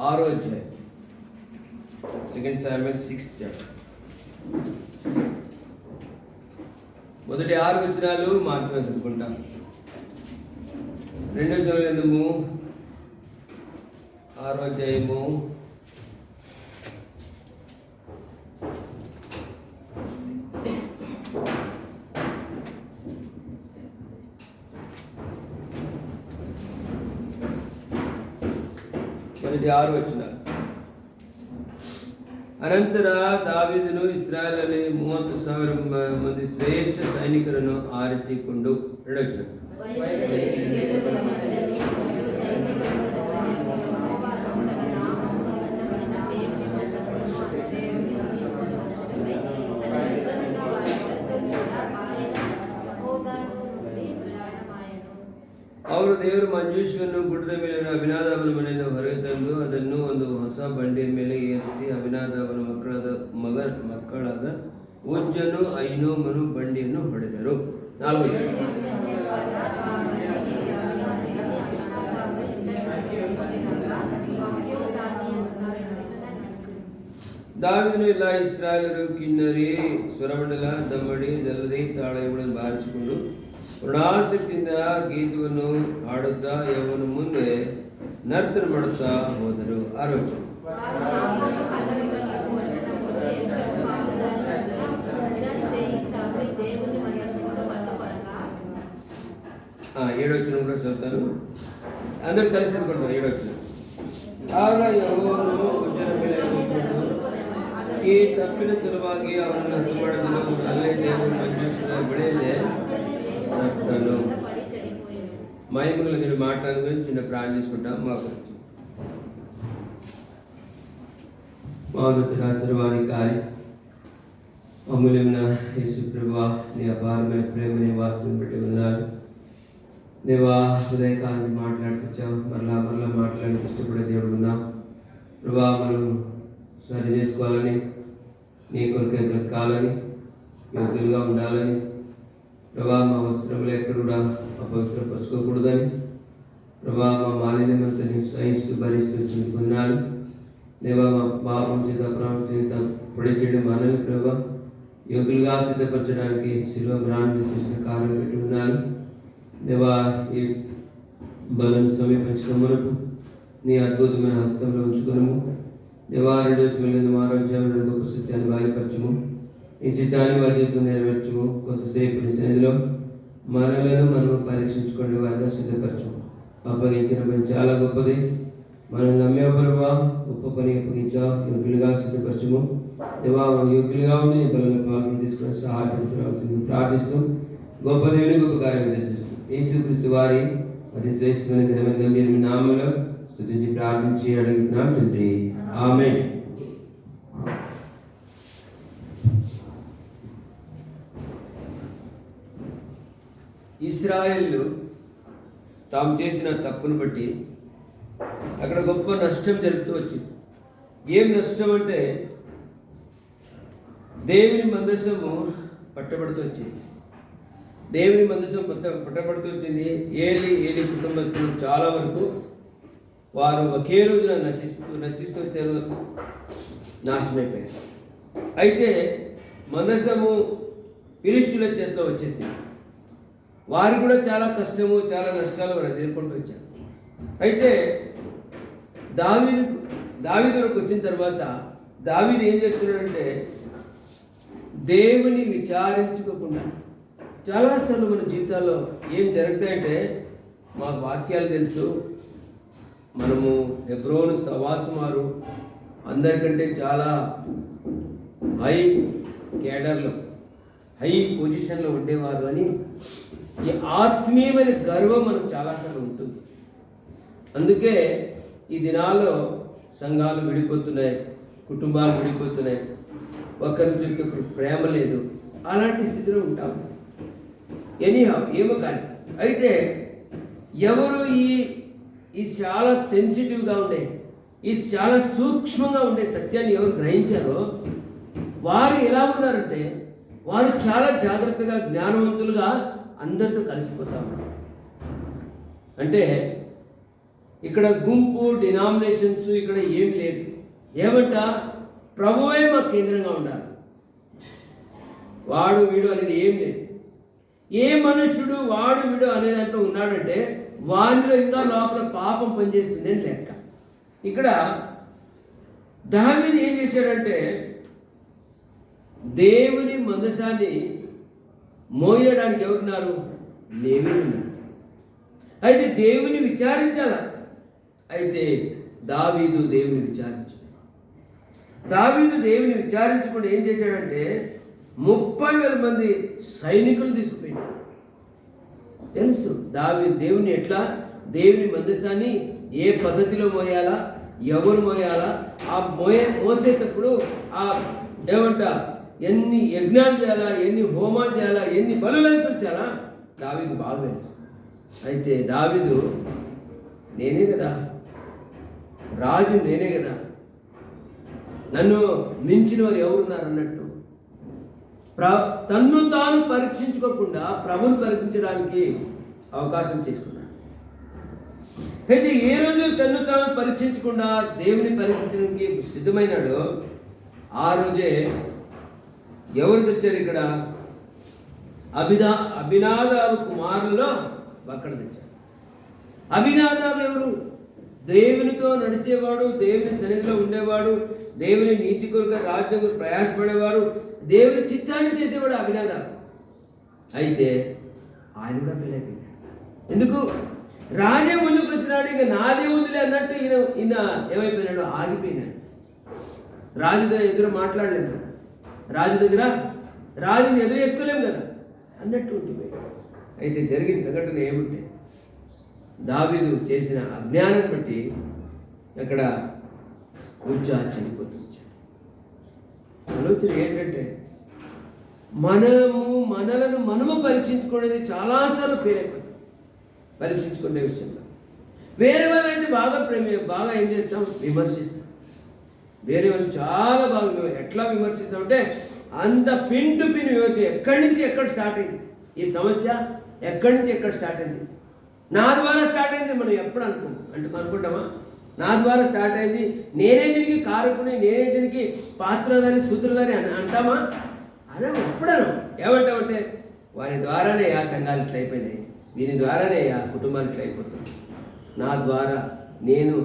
6వ అధ్యాయం, 2 Samuel 6th chapter. మొదటి 6 వచనాలు మాత్రమే చదువుకుంటాం. 2 సమూయేలు గ్రంథము 6వ అధ్యాయము 6 వచనాలు. అనంತರ దావీదుನು ಇಸ್ರಾಯೇಲಲ್ಲಿ 30,000 ಮಂದಿ ಶ್ರೇಷ್ಠ ಸೈನಿಕರನ್ನು ಆರಿಸಿಕೊಂಡು 2వ ವಚನ. ಅವರು ದೇವರು ಮಂಜೂಷವನ್ನು ಗುಡ್ಡದ ಮೇಲಿನ ಅಭಿನಾದಾಬನ ಮನೆಯಿಂದ ಹೊರಗೆ ತಂದು ಅದನ್ನು ಒಂದು ಹೊಸ ಬಂಡಿಯ ಮೇಲೆ ಏರಿಸಿ ಅಭಿನಾದಾಬನ ಮಕ್ಕಳಾದ ಉಜ್ಜನು ಐನೋಮನು ಬಂಡಿಯನ್ನು ಹೊಡೆದರು. 4వ ವಚನ. ದಾವೀದನು ಎಲ್ಲ ಇಸ್ರಾಯೇಲರು ಕಿನ್ನರಿ, ಸ್ವರಮಂಡಲ, ದಮ್ಮಡಿ, ದಲ್ಲರಿ, ತಾಳ ಇವುಗಳನ್ನು ಬಾರಿಸಿಕೊಂಡು ಪೂರ್ಣಾಸಕ್ತಿಯಿಂದ ಗೀತವನ್ನು ಹಾಡುತ್ತಾ ಯೆಹೋವನ ಮುಂದೆ ನರ್ತನ ಮಾಡುತ್ತಾ ಹೋದರು. 6వ ವಚನ. 7వ వచనం కూడా చదువుతాను, అందరూ కలిసి అనుకుంటారు. 7వ వచనం. ಆಗ ಯೆಹೋವನು ಉಜ್ಜನ ಮೇಲೆ ಈ ತಪ್ಪಿನ ಸಲುವಾಗಿ ಅವನನ್ನು ಹತ್ಯೆ ಮಾಡಿದನು. ಅಲ್ಲೇ ದೇವರು ಮಂಜೂಷದ ಬಳಿಯಲ್ಲೇ సత్తను. మహిమగల దేవుని మాటల గురించి చిన్న ప్రార్థన చేసుకుంటాం. మా గురించి మహోన్నతుడ, సర్వాధికారి, అమూల్యమైన యేసు ప్రభువా, నీ అపారమైన ప్రేమని వాసన బట్టి వందనాలు. దేవా, ఉదయకాలం మాట్లాడుతూ మరలా మాట్లాడడానికి ఇష్టపడే దేవుడు ఉన్నాం ప్రభువా. మనం సరి చేసుకోవాలని, నీ కొరకే బ్రతకాలని, యోగ్యులుగా ఉండాలని ప్రభా, మా వస్త్రములు ఎక్కడ కూడా అపవిత్రపరచుకోకూడదని ప్రభా, మా మాలిన్యమంతని సహిస్తూ భరిస్తూ చిందుకున్నాను దేవా. మా పాపం చేత అపరాధం చేత పొడి చేయడం మానని ప్రభా, యోగులుగా సిద్ధపరచడానికి శిలువ ప్రాణం చేసిన కార్యం పెట్టి ఉన్నాను దేవా. ఈ బలం సమీపించడం మనకు నీ అద్భుతమైన హస్తంలో ఉంచుకున్నాము దేవా. 2వ సమయంలో ఆరోగ్యం గొప్ప సత్యాన్ని బయలుపరచము, ఈ చిత్తాన్ని బాధ్యతను నెరవేర్చము. కొంతసేపు నీ సన్నిధిలో మనలను మనం పరీక్షించుకోండి, వారిగా సిద్ధపరచము. అప్పగించిన పని చాలా గొప్పది, మనం నమ్మే ప్రభావ గొప్ప పని అప్పగించావు. యోగ్యులుగా సిద్ధపరచము దేవా. యోగ్యులుగా ఉండి బలంగా పాల్గొని తీసుకుని సహాయపడుతురాల్సింది ప్రార్థిస్తూ గొప్ప దేవుని గొప్ప కార్యం తెచ్చిస్తూ యేసుక్రీస్తు వారి అతి శ్రేష్టమైన ఘనమైన గంభీరమైన నామములో స్తుతించి ప్రార్థించి అడుగుతున్నాం తండ్రి, ఆమేన్. ఇశ్రాయేలు తాము చేసిన తప్పును బట్టి అక్కడ గొప్ప నష్టం జరుగుతూ వచ్చింది. ఏం నష్టం అంటే దేవుని మందసము పట్టబడుతూ వచ్చింది. దేవుని మందసం పట్టబడుతూ వచ్చింది. ఏలి కుటుంబస్తులు చాలా వరకు వారు ఒకే రోజున నశిస్తూ వచ్చారు, నాశనమైపోయారు. అయితే మందసము ఫిలిష్తీయుల చేతిలో వచ్చేసింది. వారు కూడా చాలా కష్టము, చాలా నష్టాలు వారు ఎదుర్కొంటూ వచ్చారు. అయితే దావీదుకు వచ్చిన తర్వాత దావీదు ఏం చేస్తున్నాడంటే, దేవుని విచారించుకోకుండా చాలాసార్లు మన జీవితాల్లో ఏం జరుగుతాయంటే, మాకు వాక్యాలు తెలుసు, మనము హెబ్రోను సవాసమారు అందరికంటే చాలా హై కేడర్లో హై పొజిషన్లో ఉండేవారు అని ఈ ఆత్మీయమైన గర్వం మనకు చాలాసార్లు ఉంటుంది. అందుకే ఈ దినాల్లో సంఘాలు విడిపోతున్నాయి, కుటుంబాలు విడిపోతున్నాయి, ఒకరిని చూస్తే ప్రేమ లేదు, అలాంటి స్థితిలో ఉంటాం. ఏమో కానీ అయితే ఎవరు ఈ చాలా సెన్సిటివ్గా ఉండే, ఈ చాలా సూక్ష్మంగా ఉండే సత్యాన్ని ఎవరు గ్రహించారో వారు ఎలా ఉన్నారంటే, వారు చాలా జాగ్రత్తగా జ్ఞానవంతులుగా అందరితో కలిసిపోతా ఉన్నారు. అంటే ఇక్కడ గుంపు డినామినేషన్స్ ఇక్కడ ఏం లేదు. ఏమంట, ప్రభువే మాకు కేంద్రంగా ఉండాలి. వాడు వీడు అనేది ఏం లేదు. ఏ మనుష్యుడు వాడు వీడు అనేది అంటూ ఉన్నాడంటే వారిలో ఇంకా లోపల పాపం పనిచేస్తుంది అని లెక్క. ఇక్కడ దావీదు ఏం చేశాడంటే దేవుని మందసాన్ని మోయడానికి ఎవరున్నారు? లేవీయులు ఉన్నారు. అయితే దేవుని విచారించాల. అయితే దావీదు దేవుని విచారించాడు. దావీదు దేవుని విచారించకుండా ఏం చేశాడంటే 30,000 మంది సైనికులు తీసుకుపోయినాడు. తెలుసు దేవుని ఎట్లా, దేవుని మందసాన్ని ఏ పద్ధతిలో మోయాలా, ఎవరు మోయాలా, ఆ మోసేటప్పుడు ఆ ఏమంట ఎన్ని యజ్ఞాలు చేయాలా, ఎన్ని హోమాలు చేయాలా, ఎన్ని బలులు అనిపించాలా దావీదు బాగా తెలుసు. అయితే దావీదు నేనే కదా రాజు, నేనే కదా, నన్ను మించిన వారు ఎవరున్నారు అన్నట్టు తన్ను తాను పరీక్షించుకోకుండా ప్రభుని పరీక్షించడానికి అవకాశం చేసుకున్నాడు. అయితే ఏ రోజు తన్ను తాను పరీక్షించకుండా దేవుని పరీక్షించడానికి సిద్ధమైనాడో ఆ రోజే ఎవరు తెచ్చారు? ఇక్కడ అభినాదాబు కుమారులలో ఒక్కడ తెచ్చారు. అభినాదాబు ఎవరు? దేవునితో నడిచేవాడు, దేవుని సన్నిధిలో ఉండేవాడు, దేవుని నీతి కొరకు రాజ్యం కొరకు ప్రయాసపడేవాడు, దేవుని చిత్తాన్ని చేసేవాడు అభినాదాబు. అయితే ఆయన కూడా ఫెయిల్ అయిపోయాడు. ఎందుకు? రాజే ముందుకు వచ్చినాడు, ఇక నాదే ఉందిలే అన్నట్టు ఈయన ఏమైపోయినాడు? ఆగిపోయినాడు. రాజు ఎదురు మాట్లాడలేము కదా, రాజుని ఎదురేసుకోలేము కదా అన్నట్టు ఉండిపోయాడు. అయితే జరిగిన సంఘటన ఏముంటే దావీదు చేసిన అజ్ఞానం బట్టి అక్కడ ఉజ్జా చనిపోతుంది. ఆలోచన ఏంటంటే మనము పరీక్షించుకునేది చాలాసార్లు ఫెయిల్ అయిపోతుంది. పరీక్షించుకునే విషయంలో వేరే వాళ్ళైతే బాగా ఏం చేస్తాం? విమర్శిస్తాం. వేరే వాళ్ళు చాలా బాగా ఎట్లా విమర్శిస్తామంటే అంత పిన్ టు పిన్ విమర్శ. ఎక్కడి నుంచి ఎక్కడ స్టార్ట్ అయింది ఈ సమస్య, ఎక్కడి నుంచి ఎక్కడ స్టార్ట్ అయింది? నా ద్వారా స్టార్ట్ అయింది మనం ఎప్పుడు అనుకుంటామా? నా ద్వారా స్టార్ట్ అయింది, నేనే దీనికి కారకుని, నేనే దీనికి పాత్రధారి సూత్రధారి అంటామా? అదే ఎప్పుడను ఏమంటామంటే వారి ద్వారానే ఆ సంఘాలు ఇట్లా అయిపోయినాయి, వీరి ద్వారానే ఆ కుటుంబాలు ఇట్లా అయిపోతుంది, నా ద్వారా నేను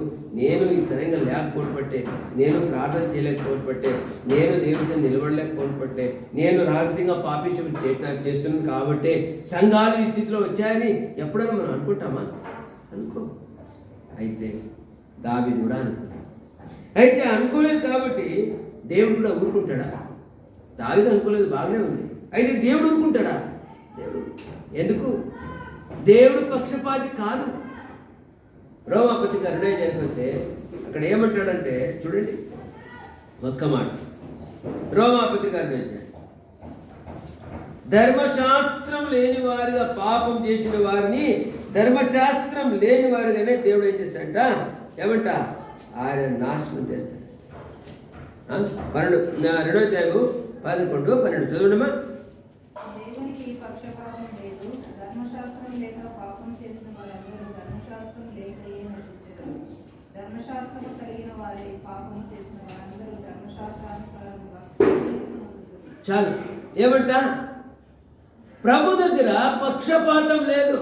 ఈ సరిగ్గా లేకపోవట్టే, నేను ప్రార్థన చేయలేకపోవట్టే, నేను దేవుడితో నిలబడలేకపోవట్టే, నేను రహస్యంగా పాపిష్టం చేస్తున్నాను కాబట్టి సంఘాలు ఈ స్థితిలో వచ్చాయని ఎప్పుడైనా మనం అనుకుంటామా? అనుకో. అయితే దావీదు కూడా అనుకున్నాడు. అయితే అనుకోలేదు కాబట్టి దేవుడు కూడా ఊరుకుంటాడా? దావీదు అనుకోలేదు, బాగానే ఉంది. అయితే దేవుడు ఊరుకుంటాడా? దేవుడు ఎందుకు? దేవుడు పక్షపాతి కాదు. రోమాపత్రిక 2 వస్తే అక్కడ ఏమంటాడంటే చూడండి, ఒక్క మాట. రోమాపత్రిక 2 ధర్మశాస్త్రం లేని వారిగా పాపం చేసిన వారిని ధర్మశాస్త్రం లేని వారిగానే దేవుడు ఏం చేస్తాడంట? ఏమంట? ఆయన నాశనం చేస్తాడు. 2 11 12 చదవడమా. దేవునికి పక్షపాతం లేదు, ధర్మశాస్త్రం లేక పాపం చేసిన వారందరూ ధర్మశాస్త్రం లేక నటించగలరు. ధర్మశాస్త్రము కలిగిన వారే పాపం చేసిన వారందరూ ధర్మశాస్త్రానుసారంగా. చాలు. ఏమంట? ప్రభు దగ్గర పక్షపాతం లేదు.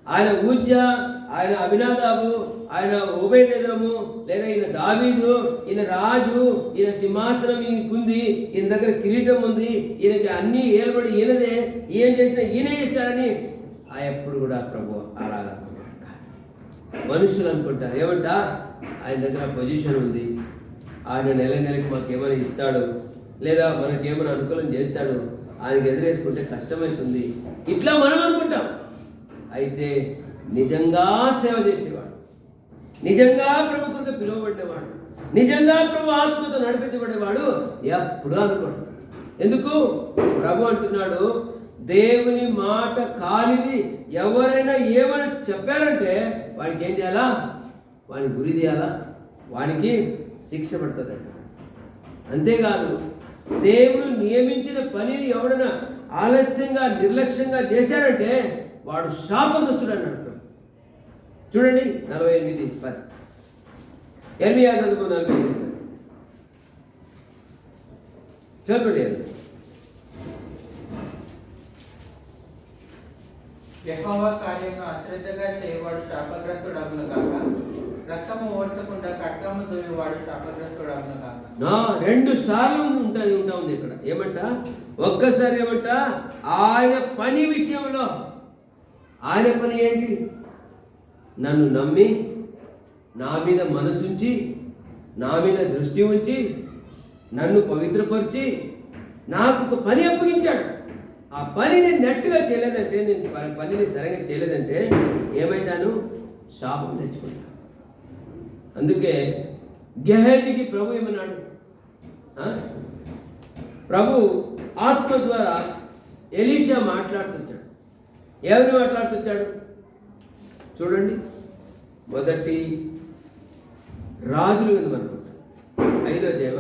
ఆయన ఉజ్జా, ఆయన అభినాదాబు, ఆయన ఓబేదెదోము, లేదా ఈయన దావీదు, ఈయన రాజు, ఈయన సింహాసనం ఈయనకుంది, ఈయన దగ్గర కిరీటం ఉంది, ఈయనకి అన్నీ ఏలబడి ఈయనదే, ఏం చేసినా ఈయనే ఇస్తాడని ఎప్పుడు కూడా ప్రభు అలాగా అనుకుంటాడు కాదు. మనుషులు అనుకుంటారు ఏమంట? ఆయన దగ్గర పొజిషన్ ఉంది, ఆయన నెలకి మాకేమైనా ఇస్తాడు, లేదా మనకేమైనా అనుకూలం చేస్తాడు, ఆయనకి ఎదురేసుకుంటే కష్టమవుతుంది, ఇట్లా మనం అనుకుంటాం. అయితే నిజంగా సేవ చేసేవాడు, నిజంగా ప్రభు కొరకు పిలువబడ్డవాడు, నిజంగా ప్రభు ఆత్మతో నడిపించబడేవాడు ఎప్పుడూ అనుకోడు. ఎందుకు? ప్రభు అంటున్నాడు, దేవుని మాట కానిది ఎవరైనా ఏమైనా చెప్పారంటే వానికి ఏం చేయాలా? వానికి గురి తీయాలా, వానికి శిక్ష పడుతుంది. అంతేకాదు, దేవుడు నియమించిన పనిని ఎవడైనా ఆలస్యంగా నిర్లక్ష్యంగా చేశాడంటే వాడు శాపగ్రస్తుడు అన్నాడు. చూడండి 48:10. ఎర్మియా గ్రంథము 48:10 చదవండి. యెహోవా కార్యమును అశ్రద్ధగా చేయవాడు శాపగ్రస్తుడగును కాక, రక్తము ఓర్చకుండా ఖడ్గము దుయ్యువాడు శాపగ్రస్తుడగును కాక. 2 సార్లు ఉంటా ఉంది ఇక్కడ. ఏమంట? ఒక్కసారి ఏమంట? ఆయన పని విషయంలో. ఆయన పని ఏంటి? నన్ను నమ్మి, నా మీద మనసుంచి, నా మీద దృష్టి ఉంచి, నన్ను పవిత్రపరిచి నాకు ఒక పని అప్పగించాడు. ఆ పని నేను నెట్టుగా చేయలేదంటే, నేను పనిని సరిగ్గా చేయలేదంటే ఏమైతాను? శాపం తెచ్చుకుంటాను. అందుకే గెహజీకి ప్రభు ఏమన్నాడు? ప్రభు ఆత్మ ద్వారా ఎలీషా మాట్లాడుతొచ్చాడు. ఎవరిని మాట్లాడుతొచ్చాడు? చూడండి, మొదటి రాజులు కదా మనకు 5వ అధ్యాయం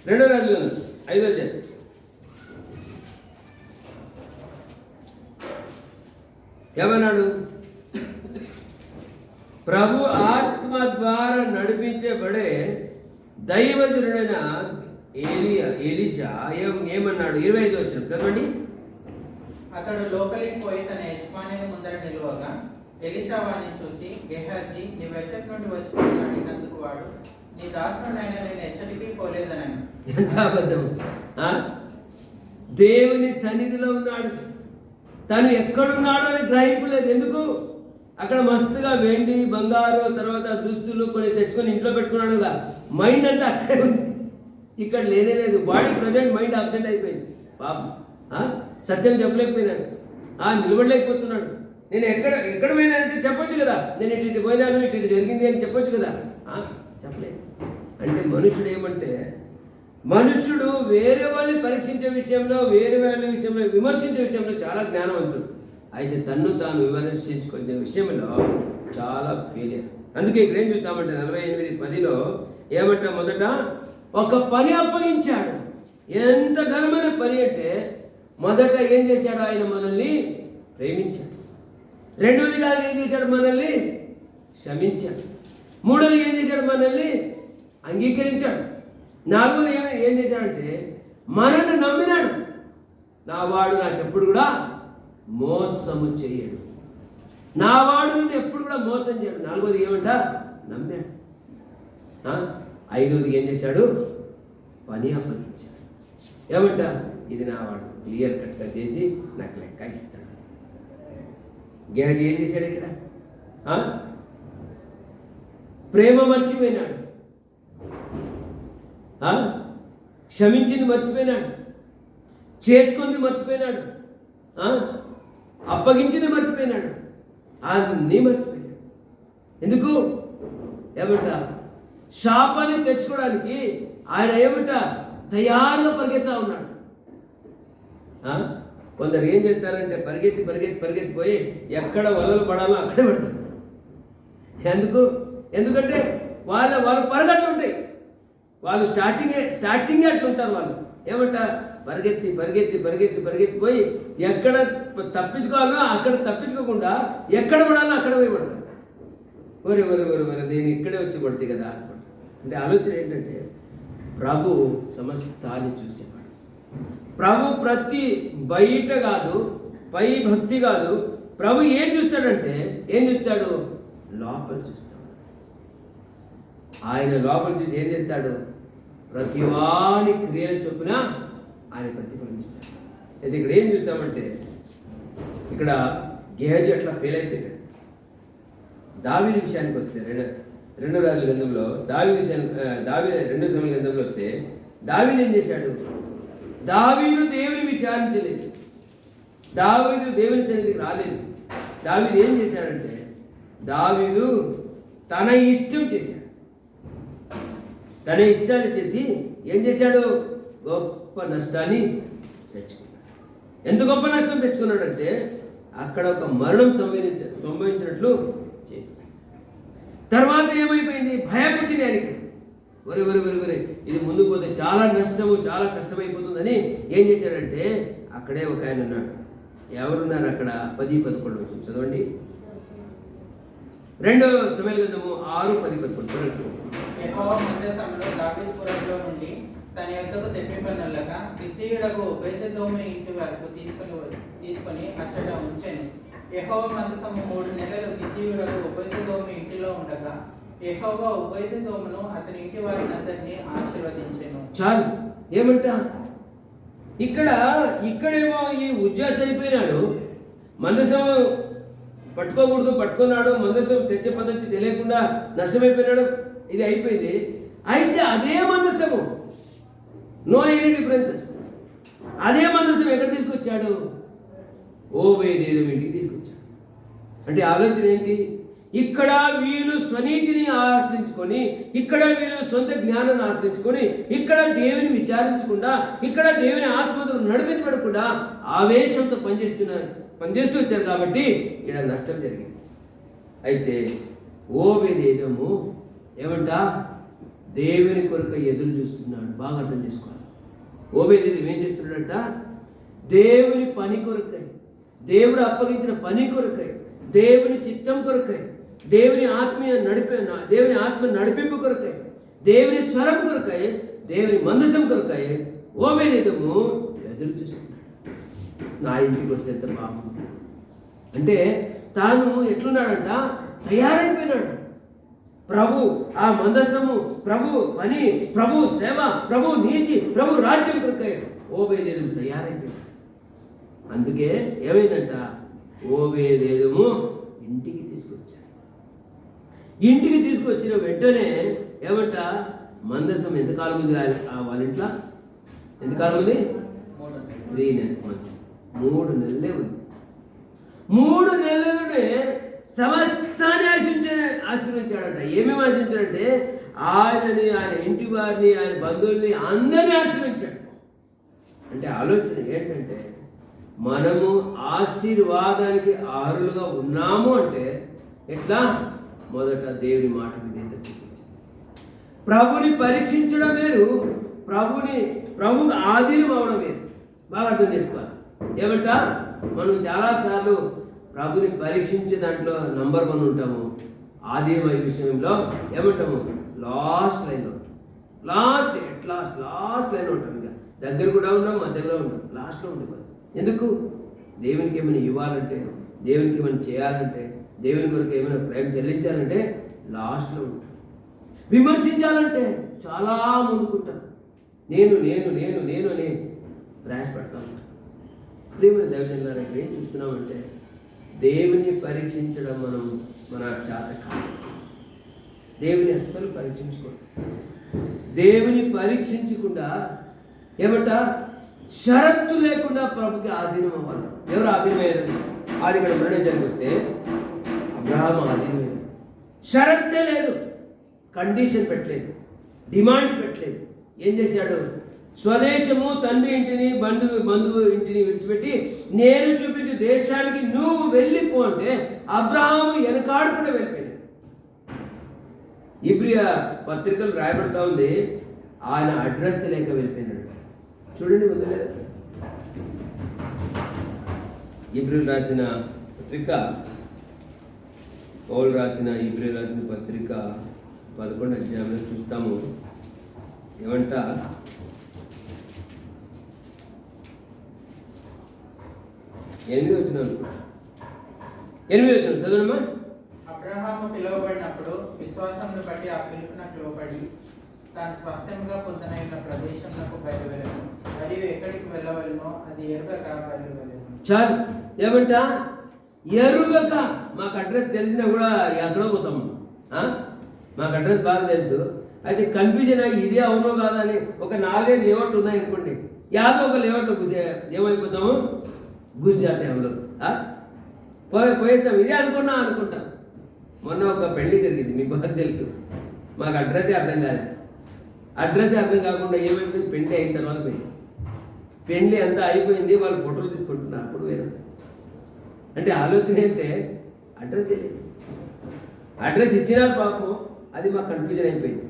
2వ రాజులు 5వ అధ్యాయం. ఏమన్నాడు? ప్రభు ఆత్మ ద్వారా నడిపించబడే దైవజనుడైన ఎలీషా ఏమన్నాడు? 25 వచనం చదవండి. అతడు లోపలికి పోయి తన యజమాని ముందర నిలువగా ఎలీషా వారిని చూచి, గెహాజీ, నీవు ఎచ్చటి నుండి వచ్చి అడిగినందుకు వాడు, నీ దాసుడైన నేను ఎచ్చటికి పోలేదనను. ఎంత అబద్ధం! దేవుని సన్నిధిలో ఉన్నాడు, తను ఎక్కడున్నాడో అని గ్రహింపు లేదు. ఎందుకు? అక్కడ మస్తుగా వెండి, బంగారు, తర్వాత దుస్తులు కొన్ని తెచ్చుకొని ఇంట్లో పెట్టుకున్నాడుగా. మైండ్ అంతా అక్కడే ఉంది, ఇక్కడ లేనే లేదు. బాడీ ప్రజెంట్, మైండ్ అబ్సెంట్ అయిపోయింది. పాపం సత్యం చెప్పలేకపోయినాడు, నిలబడలేకపోతున్నాడు. నేను ఎక్కడ పోయినా అంటే చెప్పొచ్చు కదా, నేను ఇటు పోయినాను, ఇటు జరిగింది అని చెప్పొచ్చు కదా. చెప్పలేదు. అంటే మనుషుడు ఏమంటే, మనుష్యుడు వేరే వాళ్ళని పరీక్షించే విషయంలో, వేరే వాళ్ళ విషయంలో, విమర్శించే విషయంలో చాలా జ్ఞానవంతుడు. అయితే తన్ను తాను విమర్శించుకునే విషయంలో చాలా ఫెయిలియర్. అందుకే ఇక్కడ ఏం చూస్తామంటే 48:10లో ఏమంటే, మొదట ఒక పని అప్పగించాడు. ఎంత ఘనమైన పని అంటే, మొదట ఏం చేశాడు? ఆయన మనల్ని ప్రేమించాడు. రెండోదిగా ఆయన ఏం చేశాడు? మనల్ని క్షమించాడు. మూడోది ఏం చేశాడు? మనల్ని అంగీకరించాడు. నాలుగోది ఏం చేశాడంటే, మనల్ని నమ్మినాడు. నా వాడు నాకెప్పుడు కూడా మోసము చేయడు, నా వాడు నిన్ను ఎప్పుడు కూడా మోసం చేయడు. నాలుగోది ఏమంట? నమ్మాడు. ఐదోది ఏం చేశాడు? పని అప్పగించాడు. ఏమంట? ఇది నా వాడు, క్లియర్ కట్గా చేసి నాకు లెక్క ఇస్తాడు. గేహజీ ఏం చేశాడు ఇక్కడ? ప్రేమ మర్చిపోయినాడు, క్షమించింది మర్చిపోయినాడు, చేర్చుకుంది మర్చిపోయినాడు, అప్పగించింది మర్చిపోయినాడు, అన్నీ మర్చిపోయినాడు. ఎందుకు? ఏమంట? శాపాన్ని తెచ్చుకోవడానికి ఆయన ఏమంట? తయారుగా పరిగెత్తా ఉన్నాడు. కొందరు ఏం చేస్తారంటే, పరిగెత్తిపోయి ఎక్కడ వలలు పడాలో అక్కడే పడతారు. ఎందుకంటే వాళ్ళ పరిగెట్లు ఉంటాయి. వాళ్ళు స్టార్టింగే అట్లా ఉంటారు. వాళ్ళు ఏమంట? పరిగెత్తిపోయి ఎక్కడ తప్పించుకోవాలో అక్కడ తప్పించుకోకుండా ఎక్కడ పడాలో అక్కడ పోయి పడతారు. ఒరే నేను ఇక్కడే వచ్చి పడితే కదా అంటే ఆలోచన ఏంటంటే, ప్రభు సమస్తాన్ని చూసేవాడు. ప్రభు ప్రతి బయట కాదు, పై భక్తి కాదు. ప్రభు ఏం చూస్తాడంటే, ఏం చూస్తాడు? లోపల చూస్తాడు. ఆయన లోపల చూసి ఏం చేస్తాడు? ప్రతి వాని క్రియల చొప్పున ఆయన ప్రతిఫలిస్తాడు. అయితే ఇక్కడ ఏం చూస్తామంటే, ఇక్కడ గేహజీ అట్లా ఫెయిల్ అయిపోయాడు. దావీదు విషయానికి వస్తే 2 రాజుల గ్రంథంలో దావీదు 2 సమయాల గ్రంథంలో వస్తే, దావీదు ఏం చేశాడు? దావీదు దేవుని విచారించలేదు, దావీదు దేవుని సన్నిధికి రాలేదు. దావీదు ఏం చేశాడంటే, దావీదు తన ఇష్టం చేశాడు. తన ఇష్టాన్ని చేసి ఏం చేశాడు? గొప్ప నష్టాన్ని తెచ్చుకున్నాడు. ఎంత గొప్ప నష్టం తెచ్చుకున్నాడంటే, అక్కడ ఒక మరణం సంభవించినట్లు చేశాడు. తర్వాత ఏమైపోయింది? భయపుట్టింది ఆయనకి. ఒరే ఒరే ఒరే ఒరే ఇది ముందుకు పోతే చాలా నష్టము, చాలా కష్టమైపోతుందని ఏం చేశాడంటే అక్కడే ఒక ఆయన ఉన్నాడు. ఎవరున్నారు అక్కడ? 10-11 వచ్చి చదవండి. 2 సమయాల గ్రంథము 6:10-11. యెహోవా మందసమును దావీదుపురంలో నుండి తన యొద్దకు తెప్పింపనల్లగా గిత్తీయుడకు బేతెదోము ఇంటి వరకు తీసుకొని అచ్చట ఉంచెను. యెహోవా మందసము 3 నెలలు గిత్తీయుడకు బేతెదోము ఇంటిలో ఉండగా యెహోవా బేతెదోమును అతని ఇంటి వారిని అందరినీ ఆశీర్వదించెను. చాలు. ఏమంట ఇక్కడేమో ఈ ఉజ్జాస్ అయిపోయినాడు, మందసం పట్టుకున్నాడు, మందసం తెచ్చే పద్ధతి తెలియకుండా నష్టమైపోయినాడు, ఇది అయిపోయింది. అయితే అదే మందసము, నో ఎనీ డిఫరెన్సెస్, అదే మందసం ఎక్కడ తీసుకొచ్చాడు? ఓబేదేదోము ఇంటికి తీసుకొచ్చాడు. అంటే ఆలోచన ఏంటి? ఇక్కడ వీళ్ళు స్వనీతిని ఆశ్రయించుకొని, ఇక్కడ వీళ్ళు సొంత జ్ఞానాన్ని ఆశ్రయించుకొని, ఇక్కడ దేవుని విచారించకుండా, ఇక్కడ దేవుని ఆత్మతో నడిపించబడకుండా ఆవేశంతో పనిచేస్తూ వచ్చారు కాబట్టి ఇక్కడ నష్టం జరిగింది. అయితే ఓబేదేదోము ఏమంట? దేవుని కొరకు ఎదురు చూస్తున్నాడు. బాగా అర్థం చేసుకోవాలి. ఓబేదేదోము ఏం చేస్తున్నాడంట? దేవుని పని కొరకై, దేవుడు అప్పగించిన పని కొరకై, దేవుని చిత్తం కొరకై, దేవుని ఆత్మ నడిపింపు కొరకై, దేవుని స్వరం కొరకై, దేవుని మందసం కొరకై ఓబేదేదోము ఎదురు చూస్తున్నాడు. నా ఇంటికి వస్తే ఎంత బాగుంది అంటే తాను ఎట్లున్నాడంట? తయారైపోయినాడు. ప్రభు ఆ మందసము, ప్రభు పని, ప్రభు సేవ, ప్రభు నీతి, ప్రభు రాజ్యం కొరకై ఓబేదేదోము తయారైపోయాడు. అందుకే ఏమైందంట? ఓబేదేదోము ఇంటికి తీసుకొచ్చాడు. ఇంటికి తీసుకొచ్చిన వెంటనే ఏమంట? మందసం ఎంతకాలం ఉంది వాళ్ళ ఇంట్లో? ఎంతకాలం ఉంది? 3 months. 3 నెలలే ఉంది. 3 నెలలనే సమస్తాన్ని ఆశ్రయించాడంట. ఏమేమి ఆశ్రయించాడంటే ఆయనని, ఆయన ఇంటి వారిని, ఆయన బంధువుల్ని అందరినీ ఆశ్రయించాడు. అంటే ఆలోచన ఏంటంటే మనము ఆశీర్వాదానికి అర్హులుగా ఉన్నాము అంటే ఎట్లా? మొదట దేవుని మాట విధేయత చూపించాలి. ప్రభుని పరీక్షించడం వేరు, ప్రభుకు ఆధీనం అవడం వేరు. బాగా అర్థం చేసుకోవాలి. ఏమంట? మనం చాలాసార్లు ప్రభుని పరీక్షించే దాంట్లో నంబర్ 1 ఉంటాము. ఆధీనం అయ్యే విషయంలో ఏమంటాము? లాస్ట్ లైన్లో ఉంటాం. లాస్ట్ లైన్ ఉంటాం. ఇక దగ్గర కూడా ఉన్నాం, మధ్యలో ఉంటాం, లాస్ట్లో ఉండిపోతాం. ఎందుకు? దేవునికి ఏమైనా ఇవ్వాలంటే, దేవునికి ఏమైనా చేయాలంటే, దేవుని కొరకు ఏమైనా ప్రేమ చెల్లించాలంటే లాస్ట్లో ఉంటాం. విమర్శించాలంటే చాలా ముందుకుంటాం. నేను అని ప్రయాసపడతా ఉంటాం. ప్రియమైన దైవజనులారా, ఇక్కడ ఏం చూస్తున్నామంటే దేవుని పరీక్షించడం మన చేత కాదు. దేవుని అస్సలు పరీక్షించుకోండి. దేవుని పరీక్షించకుండా ఏమంట? షరత్తు లేకుండా ప్రభుకి ఆధీనం అవ్వాలి. ఎవరు ఆధీనమయ్యారు? ఆదికాండం 2వ అధ్యాయానికి వస్తే అబ్రహాము ఆధీనమయ్యాడు. షరత్తే లేదు, కండిషన్ పెట్టలేదు, డిమాండ్స్ పెట్టలేదు. ఏం చేశాడు? స్వదేశము, తండ్రి ఇంటిని, బంధువు ఇంటిని విడిచిపెట్టి నేను చూపించే దేశానికి నువ్వు వెళ్ళిపో అంటే అబ్రహాము వెనకాడకుండా వెళ్ళిపోయాడు. ఇబ్రియా పత్రికలు రాయబడతా ఉంది, ఆయన అడ్రస్ లేక వెళ్ళిపోయినాడు. చూడండి ముందు ఇబ్రియలు రాసిన పత్రిక, పౌలు రాసిన ఇబ్రియలు రాసిన పత్రిక 11వ అధ్యాయంలో చూస్తాము. ఏమంట? 8వ వచనం చదవమ్మా. అబ్రహాము పిలువబడినప్పుడు విశ్వాసమును బట్టి ఆ పిలుపునకు లోబడి తాను స్పష్టంగా పొందనైన ప్రదేశంలో బయలువెళ్ళను, మరియు ఎక్కడికి వెళ్ళవలనో అది ఎరుగక బయలువెళ్ళను. చాలు. ఏమంట? ఎరుగక. మాకు అడ్రస్ తెలిసినా కూడా ఎక్కడో పోతాము. మాకు అడ్రస్ బాగా తెలుసు, అయితే కన్ఫ్యూజన్ అయ్యి ఇదే అవునో కాదా అని ఒక 4-5 లేఅవుట్ ఉన్నాయి అనుకోండి, యాదో ఒక లేఅవుట్ ఏమైపోతాము? గుజ్ జాతీయంలో పోయేస్తాం. ఇదే అనుకుంటాం. మొన్న ఒక పెళ్లి జరిగింది, మీకు బాగా తెలుసు. మాకు అడ్రస్సే అర్థం కాలేదు. అడ్రస్సే అర్థం కాకుండా ఏమైపోయింది? పెళ్లి అయిన తర్వాత పోయింది. పెళ్లి అంతా అయిపోయింది, వాళ్ళు ఫోటోలు తీసుకుంటున్నారు. అప్పుడు వేరే అంటే ఆలోచన ఏంటంటే అడ్రస్ తెలియదు. అడ్రస్ ఇచ్చినారు పాపం, అది మాకు కన్ఫ్యూజన్ అయిపోయింది.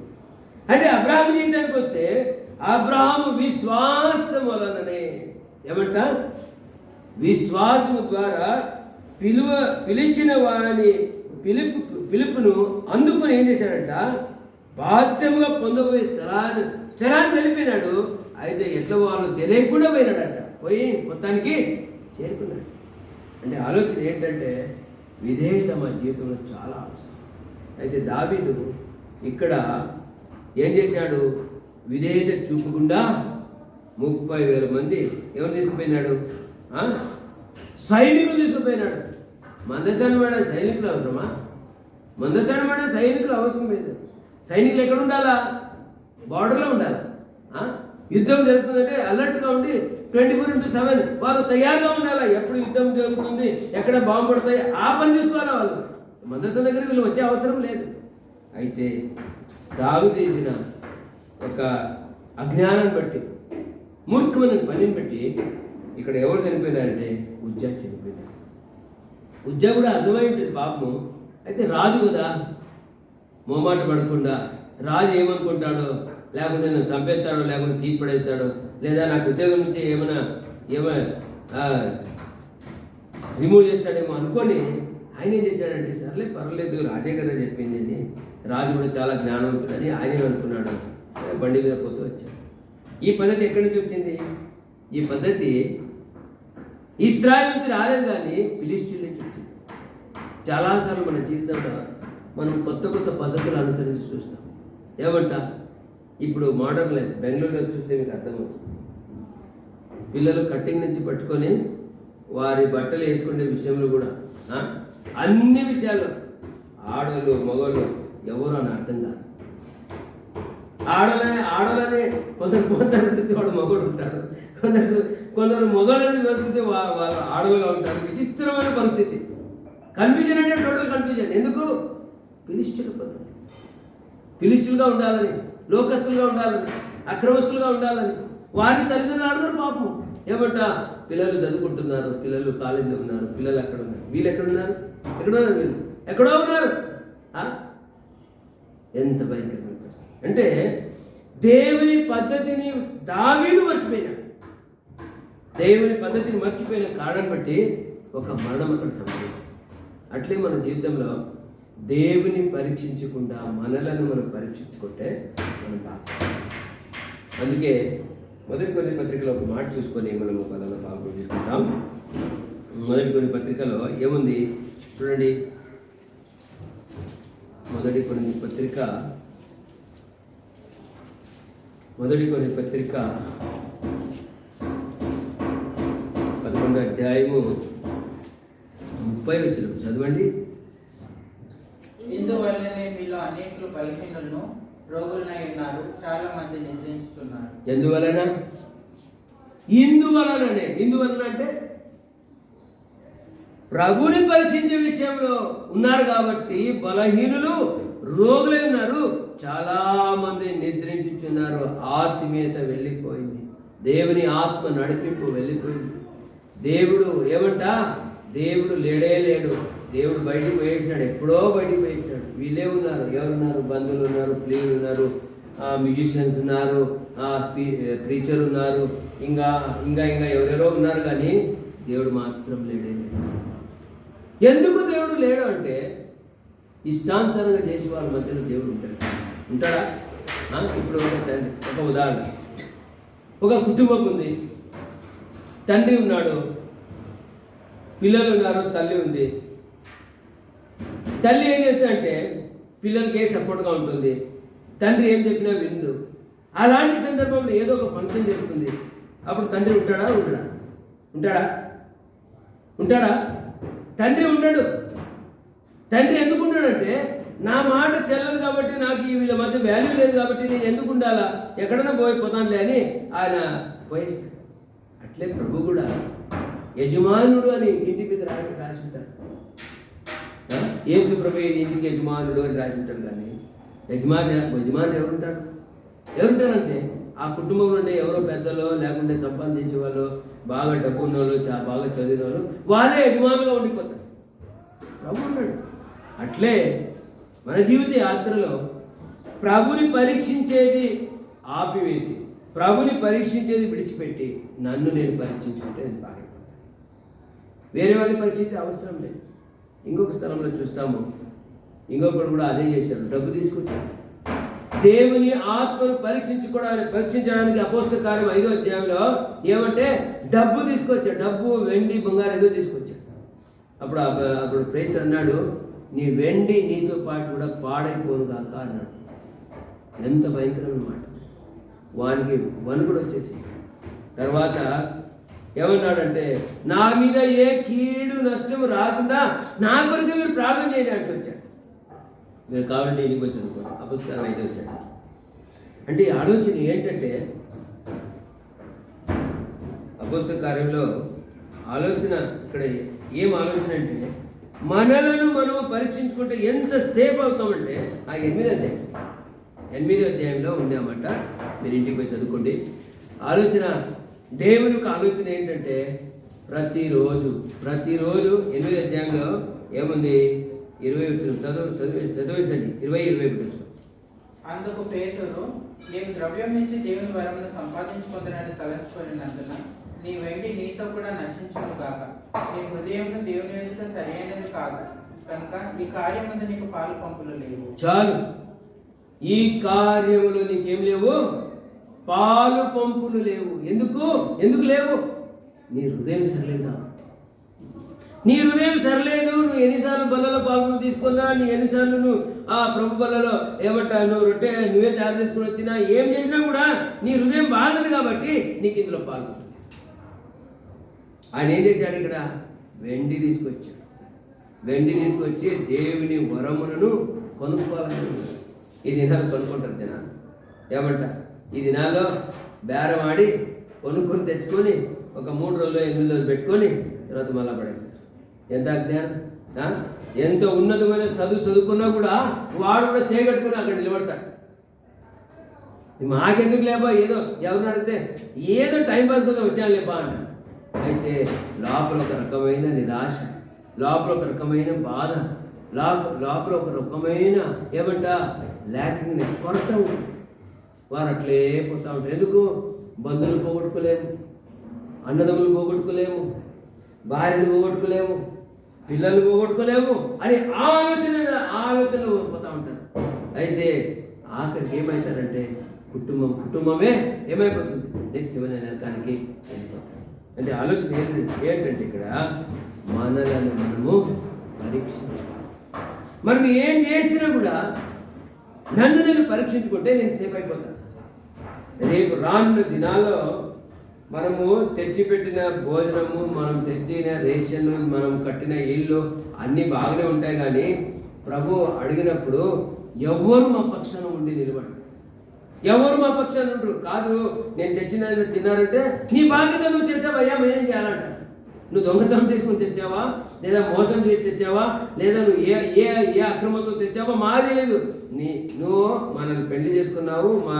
అంటే అబ్రహాము జీవితానికి వస్తే అబ్రహాము విశ్వాసం వలననే ఏమంట విశ్వాసము ద్వారా పిలిచిన వాని పిలుపును అందుకుని ఏం చేశాడంట బాధ్యముగా పొందబోయే స్థలాన్ని వెళ్ళిపోయినాడు. అయితే ఎట్లా వాళ్ళు తెలియకుండా పోయినాడంట. పోయి మొత్తానికి చేరుకున్నాడు. అంటే ఆలోచన ఏంటంటే విధేయత మా జీవితంలో చాలా అవసరం. అయితే దావీదు ఇక్కడ ఏం చేశాడు? విధేయత చూపకుండా 30,000 మంది ఎవరు తీసుకుపోయినాడు? సైనికులు తీసుకుపోయినాడు. మందసాన్ని వాడ సైనికులు అవసరమా? మందసాన్ని వాడ సైనికులు అవసరం లేదు. సైనికులు ఎక్కడ ఉండాలా? బార్డర్లో ఉండాలి. యుద్ధం జరుగుతుందంటే అలర్ట్గా ఉండి 24/7 వాళ్ళు తయారుగా ఉండాలా. ఎప్పుడు యుద్ధం జరుగుతుంది, ఎక్కడ బాంబు పడతాయి, ఆ పని చూసుకోవాలా వాళ్ళు. మందసం దగ్గర వీళ్ళు వచ్చే అవసరం లేదు. అయితే దావీదు చేసిన ఒక అజ్ఞానాన్ని బట్టి, మూర్ఖమైన పనిని బట్టి ఇక్కడ ఎవరు చనిపోయినారంటే ఉజ్జా చనిపోయినారు. ఉజ్జా కూడా అర్థమై ఉంటుంది పాపము. అయితే రాజు కదా, మొహమాట పడకుండా రాజు ఏమనుకుంటాడో, లేకుంటే నన్ను చంపేస్తాడో, లేకుంటే తీసి పడేస్తాడో, లేదా నాకు ఉద్యోగం నుంచి ఏమైనా రిమూవ్ చేస్తాడేమో అనుకొని ఆయన ఏం చేశాడంటే సర్లే పర్వాలేదు రాజే కదా చెప్పింది అని, రాజు కూడా చాలా జ్ఞానవంతుడని ఆయన అనుకున్నాడు. బండి మీద పోతూ వచ్చాడు. ఈ పద్ధతి ఎక్కడి నుంచి వచ్చింది? ఈ పద్ధతి ఇశ్రాయేలు నుంచి రాలేదు, కానీ ఫిలిష్తీయుల నుంచి వచ్చింది. చాలాసార్లు మన జీవితంలో మనం కొత్త కొత్త పద్ధతులు అనుసరించి చూస్తాం. ఏమంట ఇప్పుడు మోడర్న్ లైఫ్ బెంగళూరులో చూస్తే మీకు అర్థమవుతుంది. పిల్లలు కట్టింగ్ నుంచి పట్టుకొని వారి బట్టలు వేసుకునే విషయంలో కూడా అన్ని విషయాల్లో ఆడోళ్ళు మగవాళ్ళు ఎవరు అని అర్థం కాదు. ఆడోళ్ళనే కొందరు చూస్తే వాడు మగవాడు ఉంటాడు, కొందరు మగవాళ్ళని చూస్తే వాళ్ళు ఆడలుగా ఉంటారు. విచిత్రమైన పరిస్థితి. కన్ఫ్యూజన్ అంటే టోటల్ కన్ఫ్యూజన్. ఎందుకు? ఫిలిష్తీయుల పద్ధతి. ఫిలిష్తీయులుగా ఉండాలని, లోకస్తులుగా ఉండాలని, అక్రమస్తులుగా ఉండాలని వారి తల్లిదండ్రులు అడుగురు పాపం. ఏమంట పిల్లలు చదువుకుంటున్నారు, పిల్లలు కాలేజీలో ఉన్నారు, పిల్లలు అక్కడ ఉన్నారు, వీళ్ళు ఎక్కడున్నారు? వీళ్ళు ఎక్కడో ఉన్నారు. ఎంత భయంకరమైన పరిస్థితి అంటే దేవుని పద్ధతిని దావీదు మర్చిపోయినాడు. దేవుని పద్ధతిని మర్చిపోయిన కారణం బట్టి ఒక మరణం అక్కడ సంభవించింది. అట్లే మన జీవితంలో దేవుని పరీక్షించకుండా మనలను మనం పరీక్షించుకుంటే మనం పాపం. అందుకే మొదటి కొన్ని పత్రికలో ఒక మాట చూసుకొని మనం పలానా పాపం తీసుకుంటాం. మొదటి కొన్ని పత్రికలో ఏముంది చూడండి. మొదటి కొన్ని పత్రిక 11వ అధ్యాయము 30 వచనం చదవండి. ఇందువల్లనే మీలో అనేకులు బలహీనులను రోగులనై ఉన్నారు, చాలా మంది నిద్రించుతున్నారు. ఇందువలన అంటే ప్రభుని పరీక్షించే విషయంలో ఉన్నారు కాబట్టి బలహీనులు రోగులై ఉన్నారు, చాలా మంది నిద్రించుచున్నారు. ఆత్మీయత వెళ్ళిపోయింది, దేవుని ఆత్మ నడిపింపు వెళ్ళిపోయింది. దేవుడు ఏమంట? దేవుడు లేడు. దేవుడు బయటికి పోయేసినాడు, ఎప్పుడో బయటికి పోయేసినాడు. వీళ్ళే ఉన్నారు. ఎవరున్నారు? బంధువులు ఉన్నారు, ప్రియులు ఉన్నారు, మ్యూజిషియన్స్ ఉన్నారు, ప్రీచర్ ఉన్నారు, ఇంకా ఎవరెవరో ఉన్నారు, కానీ దేవుడు మాత్రం లేడు. ఎందుకు దేవుడు లేడు అంటే ఇష్టానుసారంగా చేసే వాళ్ళ మధ్యలో దేవుడు ఉంటాడా? ఇప్పుడు ఒక ఉదాహరణ, ఒక కుటుంబం ఉంది, తండ్రి ఉన్నాడు, పిల్లలు ఉన్నారు, తల్లి ఉంది. తల్లి ఏం చేస్తుందంటే పిల్లలకి సపోర్ట్గా ఉంటుంది, తండ్రి ఏం చెప్పినా విందు. అలాంటి సందర్భంలో ఏదో ఒక ఫంక్షన్ జరుగుతుంది, అప్పుడు తండ్రి ఉంటాడా? తండ్రి ఉండడు. తండ్రి ఎందుకు ఉంటాడంటే నా మాట చెల్లదు కాబట్టి, నాకు వీళ్ళ మధ్య వాల్యూ లేదు కాబట్టి నేను ఎందుకు ఉండాలా, ఎక్కడైనా పోతానులే అని ఆయన పోయేస్తాడు. అట్లే ప్రభు కూడా యజమానుడు అని ఇంటి మీద రాసి ఉంటాడు. యేసు ప్రభు ఇంటికి యజమానుడు అని రాసి ఉంటాడు. కానీ యజమాని ఎవరుంటారంటే ఆ కుటుంబంలో ఉండే ఎవరో పెద్దలో, లేకుంటే సంపాదించే వాళ్ళు, బాగా డబ్బు ఉన్న వాళ్ళు, బాగా చదివిన వాళ్ళు, వాళ్ళే యజమానులుగా ఉండిపోతారు. ప్రభు ఉన్నాడు. అట్లే మన జీవిత యాత్రలో ప్రభుని పరీక్షించేది ఆపివేసి, ప్రభుని పరీక్షించేది విడిచిపెట్టి నన్ను నేను పరీక్షించుకుంటే నేను బాగా వేరే వాళ్ళని పరీక్షించే అవసరం లేదు. ఇంకొక స్థలంలో చూస్తాము, ఇంకొకడు కూడా అదే చేశారు, డబ్బు తీసుకొచ్చారు. దేవుని ఆత్మను పరీక్షించడానికి అపోస్తల కార్యం 5వ అధ్యాయంలో ఏమంటే డబ్బు తీసుకొచ్చాడు, డబ్బు వెండి బంగారం ఏదో తీసుకొచ్చాడు. అప్పుడు ప్రేత అన్నాడు, నీ వెండి నీతో పాటు కూడా పాడైపోను కాక అన్నాడు. ఎంత భయంకరమైన మాట. వానికి వణుకుడు వచ్చేసి తర్వాత ఏమన్నాడంటే, నా మీద ఏ కీడు నష్టం రాకుండా నా కొరకు మీరు ప్రార్థన చేయండి అంటూ వచ్చాడు. మీరు కావాలంటే ఇంటికి వచ్చి అనుకోండి, అపోస్తల 5 వచ్చాడు. అంటే ఆలోచన ఏంటంటే, అపోస్తల కార్యంలో ఆలోచన ఇక్కడ ఏం ఆలోచన అంటే, మనలను మనము పరీక్షించుకుంటే ఎంత సేఫ్ అవుతామంటే ఆ 8వ అధ్యాయంలో ఉందన్నమాట. మీరు ఇంటికి పోయి చదువుకోండి. ఆలోచన, దేవుని యొక్క ఆలోచన ఏంటంటే, ప్రతిరోజు 8వ అధ్యాయంలో ఏముంది, 20 చదివేసండి, 20-21. అందుకు పేతురు, నీవు ద్రవ్యం నుంచి దేవుని వరమును సంపాదించుకుందని తలంచుకున్నందున నీ వెండి నీతో కూడా నశించును కాక, నీ హృదయమును దేవుని ఎదుట సరైనది కాదు కనుక ఈ కార్యమందు నీకు పాలు పంపులు లేవు. చాలు, ఈ కార్యములు నీకేం లేవు, పాలు పంపులు లేవు. ఎందుకు లేవు? నీ హృదయం సరిలేదు కాబట్టి. నీ హృదయం సరిలేదు. నువ్వు ఎన్నిసార్లు బల్లలో పాలు తీసుకున్నా, నీ ఎన్నిసార్లు నువ్వు ఆ ప్రభు బల్లలో ఏమంటాను రొట్టె నువ్వే తయారు చేసుకుని వచ్చినా, ఏం చేసినా కూడా నీ హృదయం బాగదు కాబట్టి నీకు ఇందులో పాల్గొంటుంది. ఆయన ఏం చేశాడు, ఇక్కడ వెండి తీసుకొచ్చాడు. వెండి తీసుకొచ్చి దేవుని వరములను కొనుక్కోవాలని. ఈ దినాలు కొనుక్కుంటారు జనాలు. ఏమంట, ఈ దినాల్లో బేరం ఆడి కొనుక్కొని తెచ్చుకొని ఒక 3 రోజులు 8 రోజులు పెట్టుకొని తర్వాత మళ్ళా పడేస్తారు. ఎంత అజ్ఞానం! ఎంతో ఉన్నతమైన చదువుకున్నా కూడా వాడు కూడా చేయగట్టుకుని అక్కడ నిలబడతాడు. మాకెందుకు లేబా, ఏదో ఎవరిని అడిగితే ఏదో టైంపాస్ కోసం వచ్చాను లేబా అంటారు. అయితే లోపల ఒక రకమైన నిరాశ, లోపల ఒక రకమైన బాధ, లోపల ఒక రకమైన ఏమంట ల్యాకింగ్నెస్, కొరత ఉంటుంది. వారు అట్లే పోతూ ఉంటారు. ఎందుకు? బంధువులు పోగొట్టుకోలేము, అన్నదమ్ములు పోగొట్టుకోలేము, భార్యను పోగొట్టుకోలేము, పిల్లలు పోగొట్టుకోలేము అని ఆలోచనలు పోతూ ఉంటారు. అయితే ఆఖరికి ఏమవుతారంటే కుటుంబమే ఏమైపోతుంది, నిత్యమైన నరకానికి వెళ్ళిపోతారు. అంటే ఆలోచన ఏంటంటే ఇక్కడ మనలను మనము పరీక్షించాలి. మనం ఏం చేసినా కూడా నన్ను నేను పరీక్షించుకుంటే నేను సేఫ్ అయిపోతాను. రేపు రానున్న దినాల్లో మనము తెచ్చిపెట్టిన భోజనము, మనం తెచ్చిన రేషన్, మనం కట్టిన ఇల్లు అన్నీ బాగానే ఉంటాయి. కానీ ప్రభు అడిగినప్పుడు ఎవరు మా పక్షాన ఉండి నిలబడరు, ఎవరు మా పక్షాన ఉండరు. కాదు, నేను తెచ్చిన తిన్నారంటే నీ బాధ్యత నువ్వు చేసావయ్యా, మేనేం చేయాలంటారు. నువ్వు దొంగతనం చేసుకుని తెచ్చావా, లేదా మోసం చేసి తెచ్చావా, లేదా నువ్వు ఏ అక్రమంతో తెచ్చావా మాది లేదు. నువ్వు మనల్ని పెళ్లి చేసుకున్నావు, మా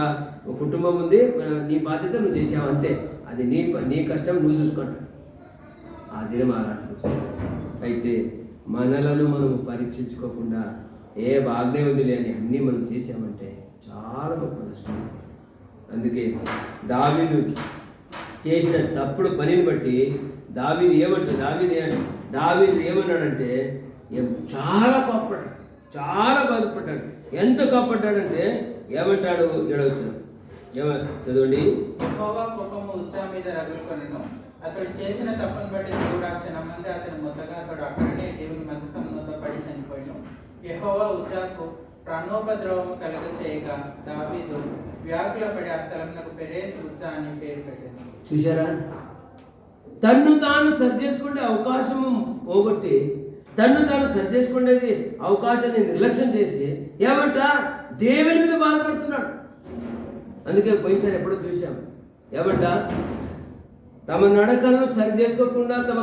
కుటుంబం ఉంది, నీ బాధ్యత నువ్వు చేసావు అంతే. అది నీ కష్టం నువ్వు చూసుకుంటావు. ఆ దినం అలాంటి. అయితే మనలను మనము పరీక్షించుకోకుండా ఏ బాగానే ఉంది లేని అన్నీ మనం చేసామంటే చాలా గొప్ప నష్టం. అందుకే దావీదు చేసిన తప్పుడు పనిని బట్టి దావీదు ఏమన్నాడంటే చాలా కోప్పడ్డాడు, చాలా బాధపడ్డాడు. ఎంత కోప్పడ్డాడంటే ఏమంటాడు, ఏడవచ్చును చదవండి. యెహోవా కోపము ఉజ్జా మీద రగులుకొనెను. అతడు చేసిన తప్పును బట్టి దేవుడు ఆ క్షణమందే అతని మొత్తగా అతడు అక్కడనే దేవుని మందసముతో పడి చనిపోయాను. యెహోవా ఉజ్జాకు ప్రాణోపద్రవము కలుగ చేయగా దావీదు వ్యాకుల పడి ఆ స్థలమునకు పెరేస్ ఉజ్జా అని పేరు పెట్టాను. చూశారా? తన్ను తాను సరి చేసుకునే అవకాశము పోగొట్టి, తన్ను తాను సరి చేసుకునేది అవకాశాన్ని నిర్లక్ష్యం చేసి ఏమంట దేవుని మీద బాధపడుతున్నాడు. అందుకే పోయినసారి ఎప్పుడో చూసాం, ఏమంట తమ నడకలను సరి చేసుకోకుండా, తమ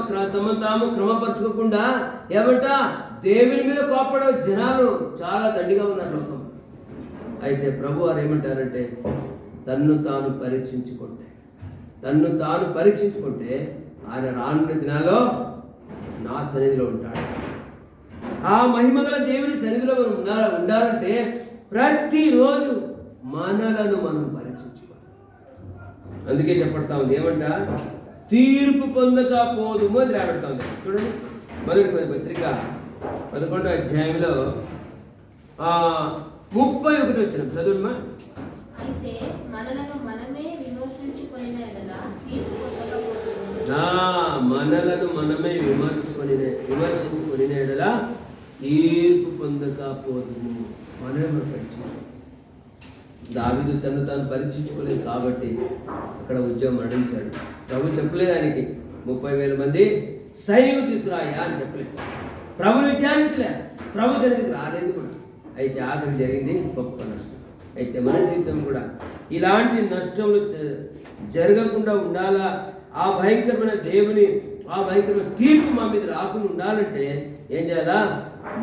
తాము క్రమపరచుకోకుండా ఏమంట దేవుని మీద కోపడే జనాలు చాలా దండిగా ఉన్నారు లోకం. అయితే ప్రభు వారు ఏమంటారంటే తన్ను తాను పరీక్షించుకుంటే ఆయన రానున్న దినాల్లో నా సన్నిధిలో ఉంటాడు. ఆ మహిమగల దేవుని సన్నిధిలో మనం ఉండాలంటే ప్రతిరోజు మనలను మనం పరీక్షించుకోవాలి. అందుకే చెప్పడతా ఉంది ఏమంట, తీర్పు పొందకపోదుము అని రాబడతా ఉంది. చూడండి, మొదటి పత్రిక 11వ అధ్యాయంలో 31 వచ్చిన చదువుమా. అయితే మనలను మనమే విమర్శించుకొనిన ఎడల తీర్పు పొందకపోదుము. మనలను మనమే విమర్శించుకొనిన ఎడల తీర్పు పొందకపోదుము. మనమే పరీక్షించుకో. దావీదు తను తాను పరీక్షించుకోలేదు కాబట్టి అక్కడ ఉద్యోగం మరణించాడు. ప్రభు చెప్పలేదు ఆయనకి 30,000 మంది సైన్యం తీసుకురాయా అని చెప్పలేదు. ప్రభుని విచారించలే, ప్రభు సన్నిధికి రాలేదు కూడా. అయితే ఆఖరి జరిగింది గొప్ప నష్టం. అయితే మన జీవితం కూడా ఇలాంటి నష్టములు జరగకుండా ఉండాలా, ఆ భయంకరమైన దేవుని ఆ భయంకరమైన తీర్పు మా మీద రాకుండా ఉండాలంటే ఏం చేయాలా?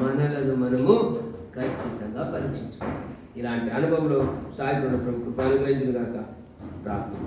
మనలను మనము ఖచ్చితంగా పరీక్షించుకోవాలి. ఇలాంటి అనుభవంలో సాగిపోయిన ప్రభుత్వం అనుగ్రహించిన కాక ప్రార్థన.